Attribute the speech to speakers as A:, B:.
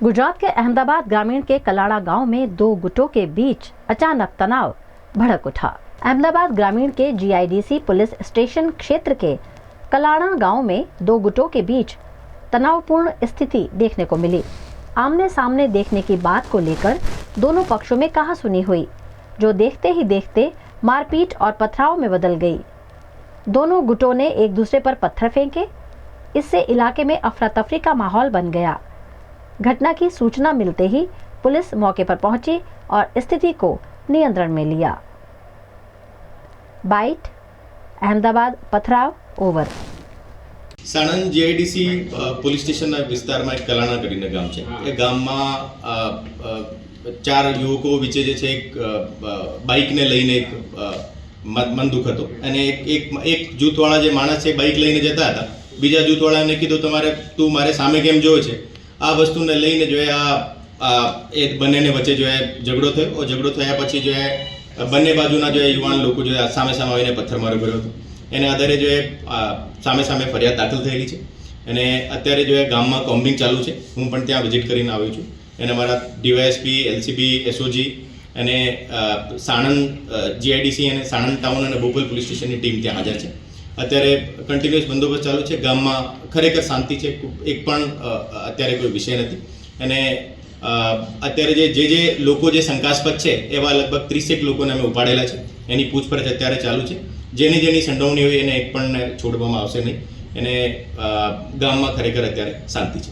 A: गुजरात के अहमदाबाद ग्रामीण के कलाड़ा गांव में दो गुटों के बीच अचानक तनाव भड़क उठा। अहमदाबाद ग्रामीण के जीआईडीसी पुलिस स्टेशन क्षेत्र के कलाड़ा गांव में दो गुटों के बीच तनावपूर्ण स्थिति देखने को मिली। आमने सामने देखने की बात को लेकर दोनों पक्षों में कहासुनी हुई, जो देखते ही देखते मारपीट और पथराव में बदल गई। दोनों गुटों ने एक दूसरे पर पत्थर फेंके। इससे इलाके में अफरा तफरी का माहौल बन गया। घटना की सूचना मिलते ही पुलिस मौके पर पहुंची और स्थिति को नियंत्रण में लिया। बाइट अहमदाबाद पथराव ओवर।
B: साणंद जीआईडीसी પોલીસ સ્ટેશનના વિસ્તારમાં એક કલાણા કરીને ગામ છે। એ ગામમાં ચાર યુવકો વચ્ચે જે છે એક બાઇકને લઈને એક મનદુખ હતો અને એક જૂથવાળા જે માણસ છે બાઇક લઈને જતા હતા, બીજા જૂથવાળાને કીધું તમારે તું મારે સામે કેમ જોવે છે। આ વસ્તુને લઈને જો એ બંનેને વચ્ચે જો ઝઘડો થયો। ઝઘડો થયા પછી જો બંને બાજુના જો યુવાન લોકો જો સામે સામે આવીને પથ્થરમારો કર્યો હતો। એને આધારે જો સામે સામે ફરિયાદ દાખલ થયેલી છે અને અત્યારે જો ગામમાં કોમ્બિંગ ચાલુ છે। હું પણ ત્યાં વિઝિટ કરીને આવ્યો છું અને મારા ડીવાયએસપી, એલસીબી, એસઓજી અને સાણંદ જીઆઈડીસી અને સાણંદ ટાઉન અને બોપલ પોલીસ સ્ટેશનની ટીમ ત્યાં હાજર છે। અત્યારે કન્ટિન્યુઅસ બંદોબસ્ત ચાલુ છે। ગામમાં ખરેખર શાંતિ છે, એક પણ અત્યારે કોઈ વિષય નથી અને અત્યારે જે લોકો જે શંકાસ્પદ છે એવા લગભગ 30 લોકોને અમે ઉપાડેલા છે। એની પૂછપરછ અત્યારે ચાલુ છે। જેની સંડોવણી હોય એને એક પણ છોડવામાં આવશે નહીં અને ગામમાં ખરેખર અત્યારે શાંતિ છે।